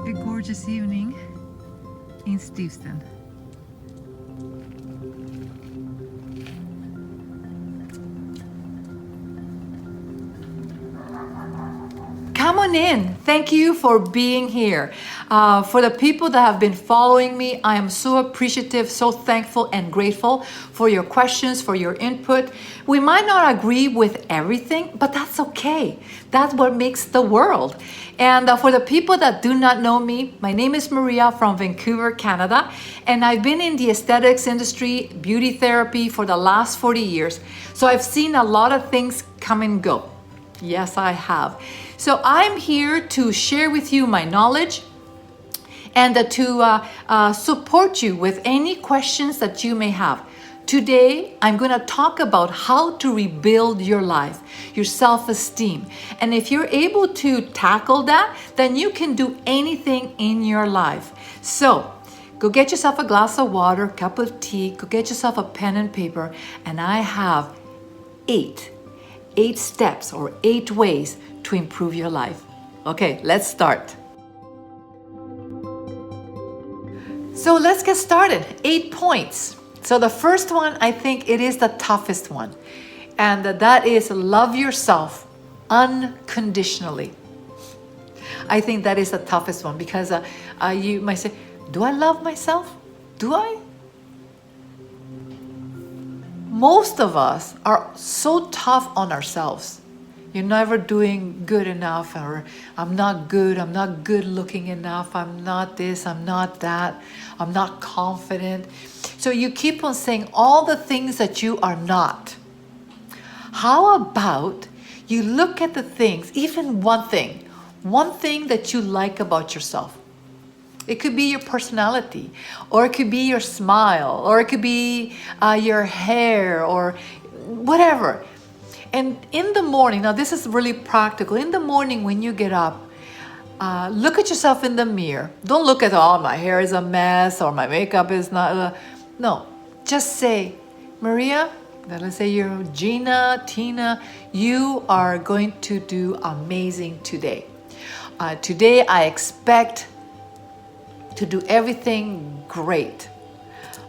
A gorgeous evening in Steveston. Come on in. Thank you for being here. For the people that have been following me, I am so appreciative, so thankful and grateful for your questions, for your input. We might not agree with everything, but that's okay. That's what makes the world. And for the people that do not know me, my name is Maria from Vancouver, Canada, and I've been in the aesthetics industry, beauty therapy for the last 40 years. So I've seen a lot of things come and go. Yes, I have. So I'm here to share with you my knowledge and to support you with any questions that you may have. Today, I'm going to talk about how to rebuild your life, your self-esteem. And if you're able to tackle that, then you can do anything in your life. So, go get yourself a glass of water, cup of tea, go get yourself a pen and paper, and I have eight steps or 8 ways to improve your life. Okay, let's start. So let's get started. 8 points. So the first one, I think it is the toughest one. And that is love yourself unconditionally. I think that is the toughest one because you might say, do I love myself? Do I? Most of us are so tough on ourselves. You're never doing good enough, or I'm not good looking enough, I'm not this, I'm not that, I'm not confident. So you keep on saying all the things that you are not. How about you look at the things, even one thing that you like about yourself? It could be your personality, or it could be your smile, or it could be your hair, or whatever. And in the morning, now this is really practical. In the morning when you get up, look at yourself in the mirror. Don't look at, oh, my hair is a mess, or my makeup is not. No, just say, Maria, let's say you're Gina, Tina, you are going to do amazing today. Today I expect to do everything great.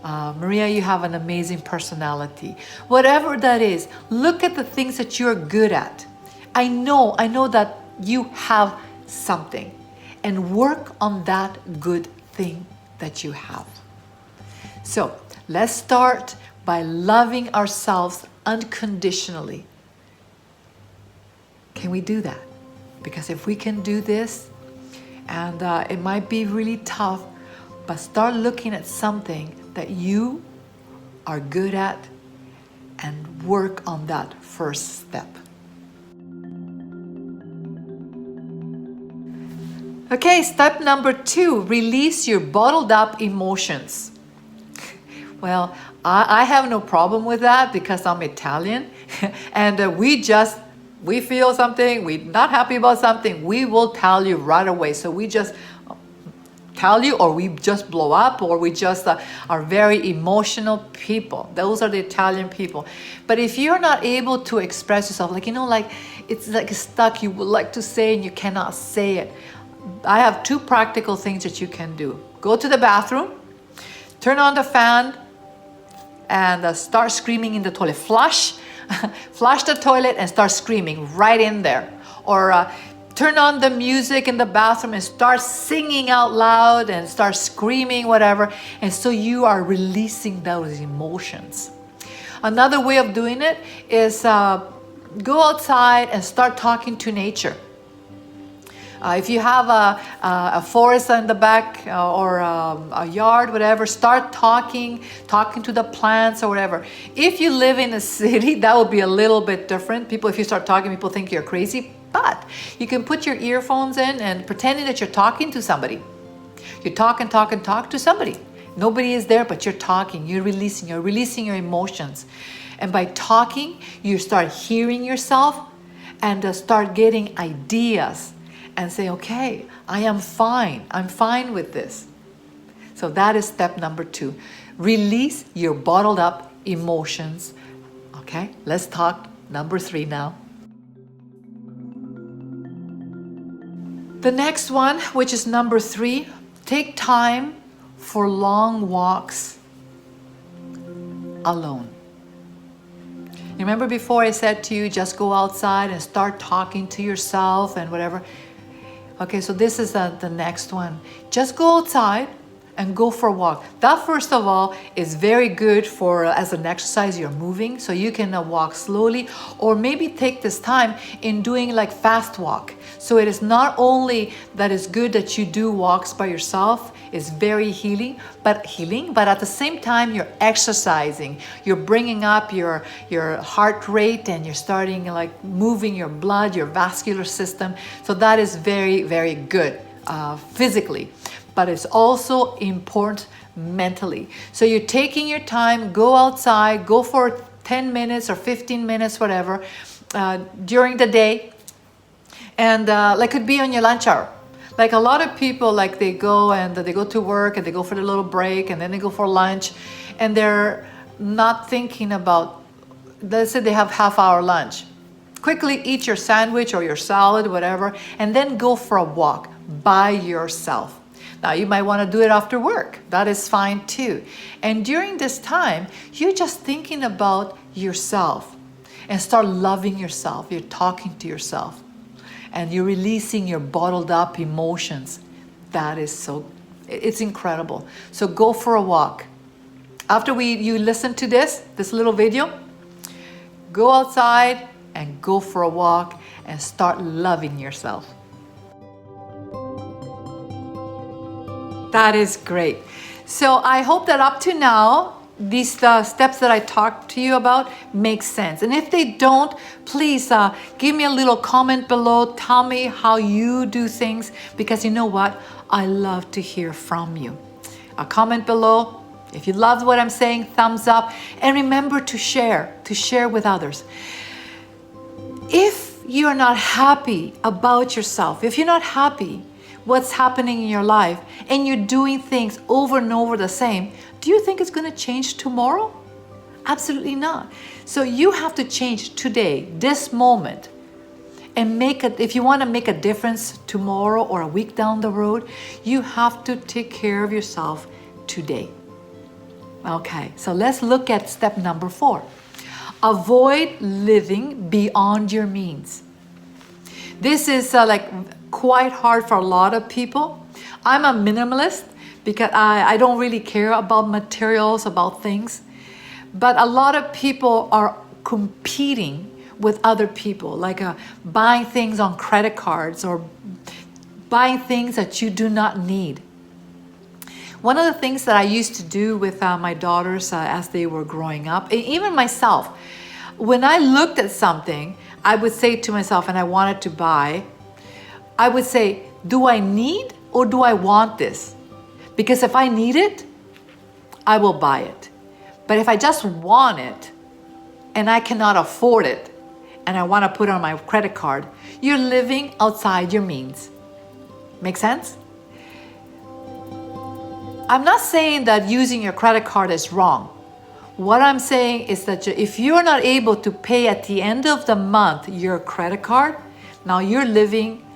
Maria, you have an amazing personality. Whatever that is, look at the things that you're good at. I know that you have something, and work on that good thing that you have. So let's start by loving ourselves unconditionally. Can we do that? Because if we can do this, and it might be really tough, but start looking at something that you are good at and work on that first step. Okay, step number 2, release your bottled up emotions. Well, I have no problem with that because I'm Italian and we feel something, we're not happy about something, we will tell you right away. So we just tell you, or we just blow up, or we just are very emotional people. Those are the Italian people. But if you're not able to express yourself, like it's like stuck, you would like to say and you cannot say it, I have 2 practical things that you can do. Go to the bathroom, turn on the fan, and start screaming in the toilet. Flush the toilet and start screaming right in there. Or turn on the music in the bathroom and start singing out loud and start screaming, whatever. And so you are releasing those emotions. Another way of doing it is go outside and start talking to nature. If you have a forest in the back or a yard, whatever, start talking to the plants or whatever. If you live in a city, that will be a little bit different. If you start talking, people think you're crazy. But you can put your earphones in and pretending that you're talking to somebody. You talk to somebody. Nobody is there, but you're talking, you're releasing your emotions. And by talking, you start hearing yourself and start getting ideas and say, okay, I'm fine with this. So that is step number 2. Release your bottled up emotions. Okay, let's talk number 3 now. The next one, which is number 3, take time for long walks alone. You remember before I said to you, just go outside and start talking to yourself and whatever. Okay, so this is the next one. Just go outside and go for a walk. That, first of all, is very good for as an exercise. You're moving, so you can walk slowly, or maybe take this time in doing like fast walk. So it is not only that it's good that you do walks by yourself, it's very healing, but at the same time you're exercising. You're bringing up your heart rate, and you're starting like moving your blood, your vascular system. So that is very, very good physically. But it's also important mentally. So you're taking your time, go outside, go for 10 minutes or 15 minutes, whatever, during the day. And like could be on your lunch hour. Like a lot of people, like they go to work and they go for their little break and then they go for lunch, and they're not thinking about, let's say they have half-hour lunch. Quickly eat your sandwich or your salad, whatever, and then go for a walk by yourself. Now, you might want to do it after work. That is fine too. And during this time, you're just thinking about yourself and start loving yourself. You're talking to yourself and you're releasing your bottled up emotions. That is it's incredible. So go for a walk. After you listen to this little video, go outside and go for a walk and start loving yourself. That is great. So I hope that up to now, these steps that I talked to you about make sense. And if they don't, please give me a little comment below. Tell me how you do things, because you know what? I love to hear from you. A comment below. If you loved what I'm saying, thumbs up. And remember to share with others. If you're not happy about yourself, if you're not happy what's happening in your life, and you're doing things over and over the same, do you think it's going to change tomorrow? Absolutely not. So you have to change today, this moment, and if you want to make a difference tomorrow or a week down the road, you have to take care of yourself today. Okay, so let's look at step number 4. Avoid living beyond your means. This is like quite hard for a lot of people. I'm a minimalist because I don't really care about materials, about things. But a lot of people are competing with other people, like buying things on credit cards or buying things that you do not need. One of the things that I used to do with my daughters as they were growing up, and even myself, when I looked at something, I would say to myself, and I wanted to buy, I would say, do I need or do I want this? Because if I need it, I will buy it. But if I just want it and I cannot afford it and I want to put it on my credit card, you're living outside your means. Make sense? I'm not saying that using your credit card is wrong. What I'm saying is that if you're not able to pay at the end of the month your credit card, now you're living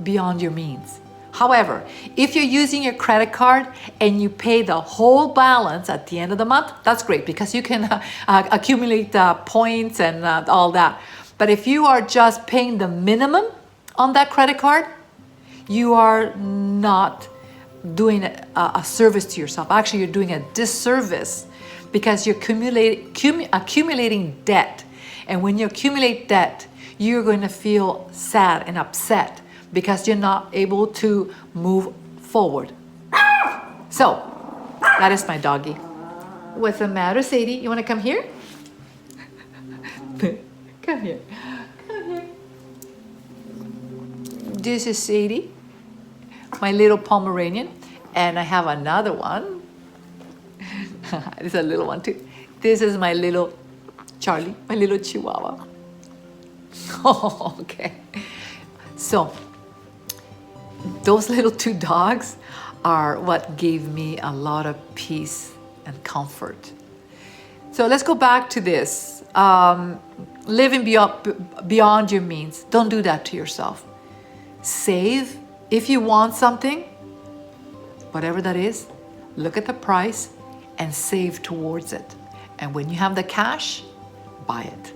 beyond your means. However, if you're using your credit card and you pay the whole balance at the end of the month, that's great because you can accumulate points and all that. But if you are just paying the minimum on that credit card, you are not doing a service to yourself. Actually, you're doing a disservice because you're accumulating debt. And when you accumulate debt, you're going to feel sad and upset because you're not able to move forward. So, that is my doggy. What's the matter, Sadie? You want to come here? Come here. Come here. This is Sadie, my little Pomeranian. And I have another one. This is a little one too. This is my little Charlie, my little Chihuahua. Oh, okay. So, those little 2 dogs are what gave me a lot of peace and comfort. So let's go back to this. Living beyond your means. Don't do that to yourself. Save If you want something, whatever that is, look at the price and save towards it. And when you have the cash, buy it.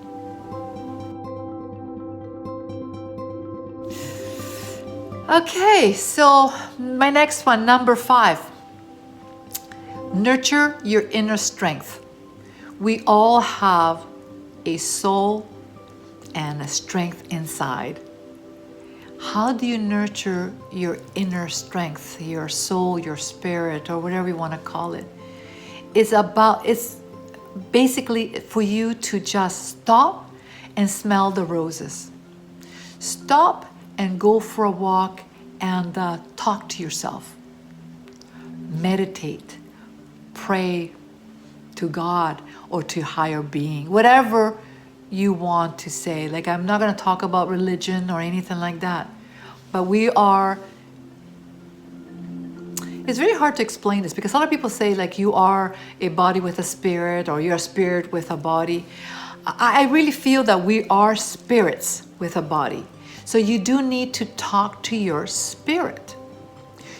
Okay, so my next one, number 5. Nurture your inner strength. We all have a soul and a strength inside. How do you nurture your inner strength, your soul, your spirit, or whatever you want to call it? It's basically for you to just stop and smell the roses. Stop and go for a walk and talk to yourself. Meditate, pray to God or to higher being, whatever you want to say. Like, I'm not going to talk about religion or anything like that, but it's very hard to explain this because a lot of people say like you are a body with a spirit or you're a spirit with a body. I really feel that we are spirits with a body. So you do need to talk to your spirit,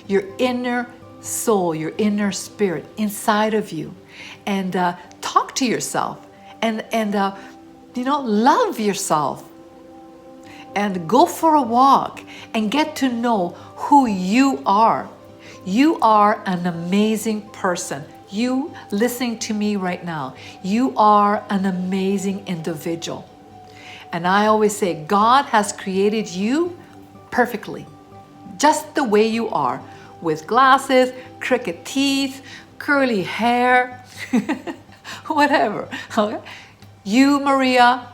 your inner soul, your inner spirit inside of you, and talk to yourself and love yourself and go for a walk and get to know who you are. You are an amazing person. You listening to me right now, you are an amazing individual. And I always say, God has created you perfectly, just the way you are, with glasses, crooked teeth, curly hair, whatever. Okay? You, Maria,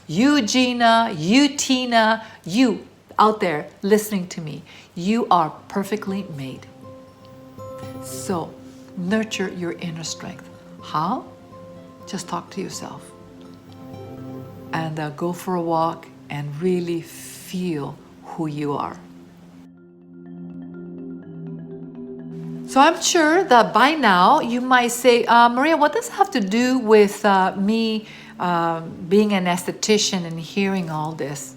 you, Gina, you, Tina, you out there listening to me, you are perfectly made. So, nurture your inner strength. How? Just talk to yourself. And go for a walk and really feel who you are. So I'm sure that by now you might say, Maria, what does it have to do with me being an esthetician and hearing all this?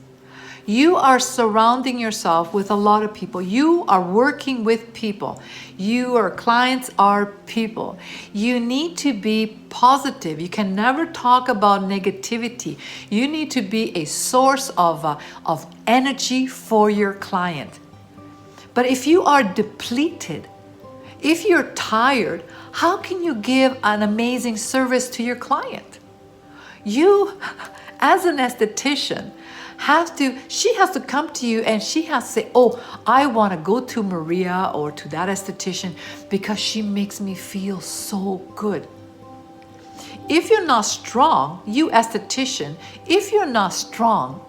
You are surrounding yourself with a lot of people. You are working with people. Your clients are people. You need to be positive. You can never talk about negativity. You need to be a source of energy for your client. But if you are depleted, if you're tired, how can you give an amazing service to your client? You, as an esthetician, she has to come to you and she has to say, oh, I want to go to Maria or to that esthetician because she makes me feel so good. If you're not strong, you esthetician, if you're not strong,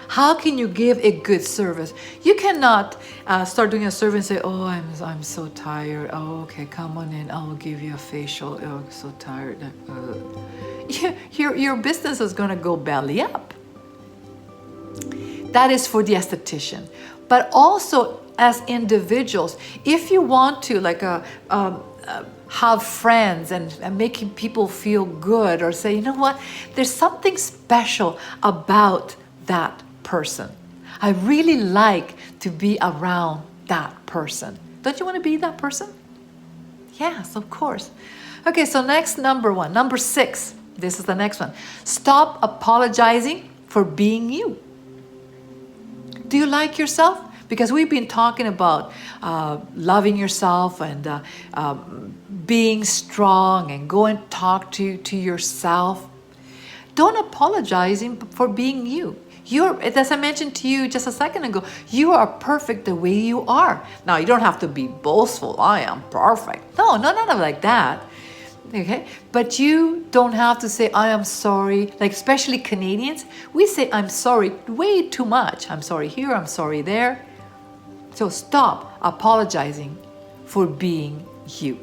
how can you give a good service? You cannot start doing a service and say, oh, I'm so tired. Oh, okay, come on in. I'll give you a facial. Oh, I'm so tired. Your business is going to go belly up. That is for the esthetician. But also as individuals, if you want to have friends and making people feel good or say, you know what, there's something special about that person. I really like to be around that person. Don't you want to be that person? Yes, of course. Okay, so next, number 6. This is the next one. Stop apologizing for being you. Do you like yourself? Because we've been talking about loving yourself and being strong and go and talk to yourself. Don't apologize for being you. As I mentioned to you just a second ago, you are perfect the way you are. Now, you don't have to be boastful. I am perfect. No, none like that. Okay, but you don't have to say, I am sorry. Like, especially Canadians, we say, I'm sorry way too much. I'm sorry here, I'm sorry there. So stop apologizing for being you.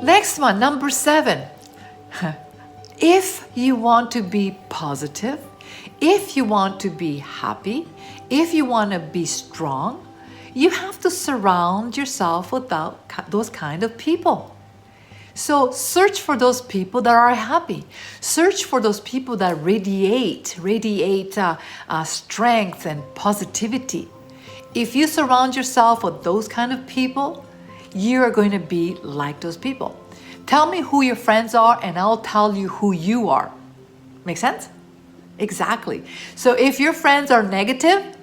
Next one, number 7. If you want to be positive, if you want to be happy, if you want to be strong, you have to surround yourself with those kind of people. So search for those people that are happy. Search for those people that radiate strength and positivity. If you surround yourself with those kind of people, you are going to be like those people. Tell me who your friends are and I'll tell you who you are. Make sense? Exactly. So if your friends are negative,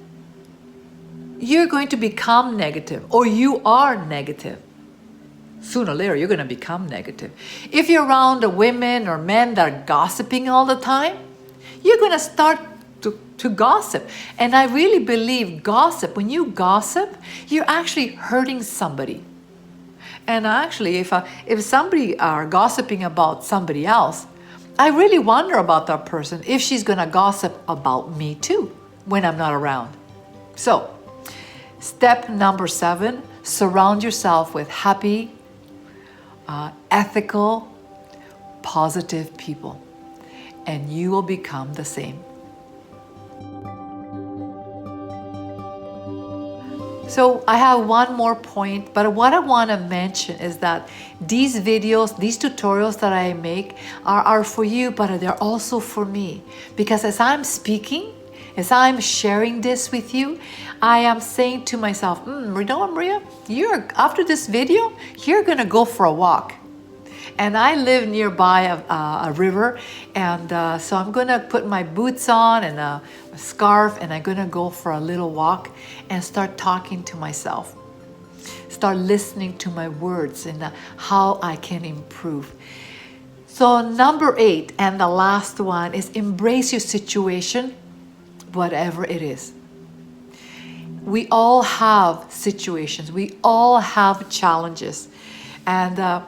you're going to become negative, or you are negative. Sooner or later, you're going to become negative. If you're around women or men that are gossiping all the time, you're going to start to gossip. And I really believe gossip, when you gossip, you're actually hurting somebody. And actually, if somebody are gossiping about somebody else, I really wonder about that person if she's going to gossip about me too when I'm not around. So, step number 7, surround yourself with happy, ethical, positive people, and you will become the same. So I have one more point, but what I want to mention is that these videos, these tutorials that I make are for you, but they're also for me. Because as I'm speaking, as I'm sharing this with you, I am saying to myself, Maria, after this video, you're going to go for a walk. And I live nearby a river, and so I'm going to put my boots on and a scarf, and I'm going to go for a little walk and start talking to myself. Start listening to my words and how I can improve. So number 8, and the last one, is embrace your situation, whatever it is. We all have situations. We all have challenges. And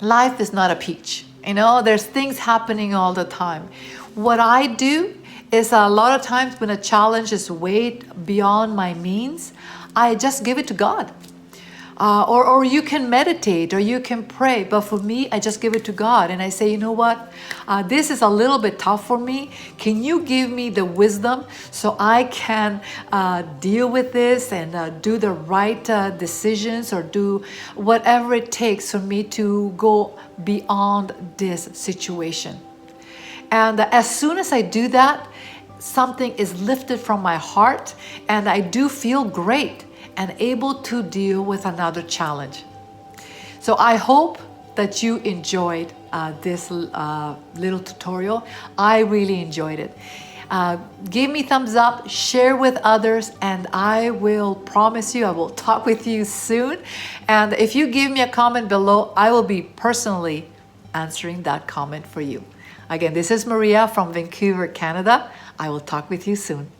life is not a peach. There's things happening all the time. What I do is a lot of times when a challenge is way beyond my means, I just give it to God. Or you can meditate, or you can pray. But for me, I just give it to God. And I say, you know what? This is a little bit tough for me. Can you give me the wisdom so I can deal with this and do the right decisions, or do whatever it takes for me to go beyond this situation? And as soon as I do that, something is lifted from my heart, and I do feel great and able to deal with another challenge. So I hope that you enjoyed this little tutorial. I really enjoyed it. Give me thumbs up, share with others, and I will promise you I will talk with you soon. And if you give me a comment below, I will be personally answering that comment for you. Again, this is Maria from Vancouver, Canada. I will talk with you soon.